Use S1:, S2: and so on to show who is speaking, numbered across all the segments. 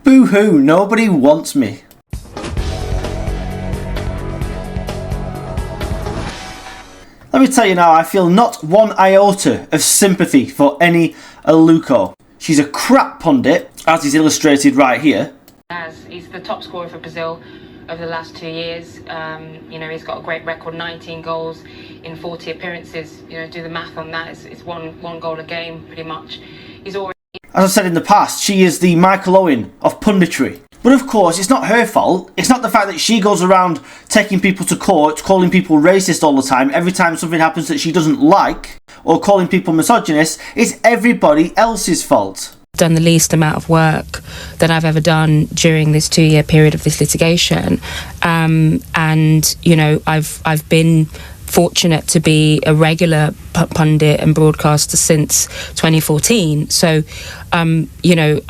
S1: Boo-hoo, nobody wants me. Let me tell you now, I feel not one iota of sympathy for Eni Aluko. She's a crap pundit, as is illustrated right here.
S2: He's the top scorer for Brazil over the last 2 years. He's got a great record, 19 goals in 40 appearances. Do the math on that. It's one goal a game, pretty much. He's already...
S1: As I said in the past, she is the Michael Owen of punditry. But of course, it's not her fault. It's not the fact that she goes around taking people to court, calling people racist all the time, every time something happens that she doesn't like, or calling people misogynist. It's everybody else's fault.
S3: Done the least amount of work that I've ever done during this 2-year period of this litigation, and I've been fortunate to be a regular pundit and broadcaster since 2014. So, and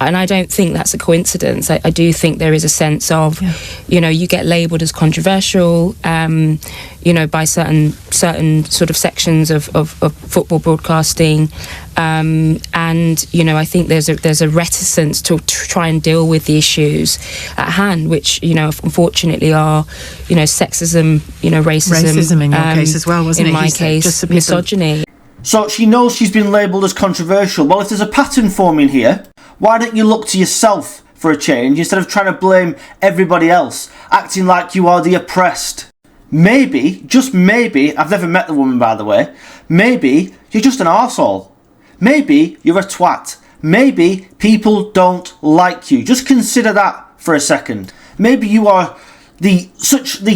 S3: I don't think that's a coincidence. I do think there is a sense of, you get labelled as controversial, by certain sort of sections of football broadcasting, and I think there's a reticence to try and deal with the issues at hand, which unfortunately are sexism, racism
S4: in your case as well, wasn't it?
S3: In my case, misogyny.
S1: So she knows she's been labelled as controversial. Well, if there's a pattern forming here, why don't you look to yourself for a change instead of trying to blame everybody else, acting like you are the oppressed? Maybe, just maybe, I've never met the woman by the way, maybe you're just an arsehole. Maybe you're a twat. Maybe people don't like you. Just consider that for a second. Maybe you are the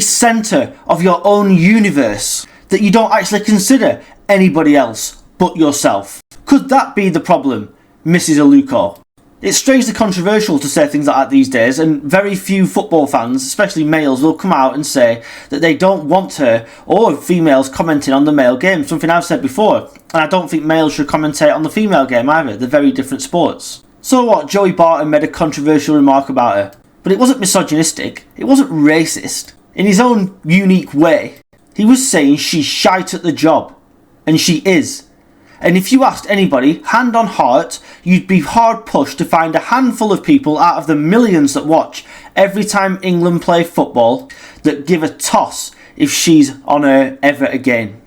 S1: centre of your own universe that you don't actually consider anybody else but yourself. Could that be the problem, Mrs. Aluko? It's strangely controversial to say things like that these days, and very few football fans, especially males, will come out and say that they don't want her or females commenting on the male game, something I've said before. And I don't think males should commentate on the female game either, they're very different sports. So what, Joey Barton made a controversial remark about her, but it wasn't misogynistic, it wasn't racist. In his own unique way, he was saying she's shite at the job, and she is. And if you asked anybody, hand on heart, you'd be hard pushed to find a handful of people out of the millions that watch every time England play football that give a toss if she's on air ever again.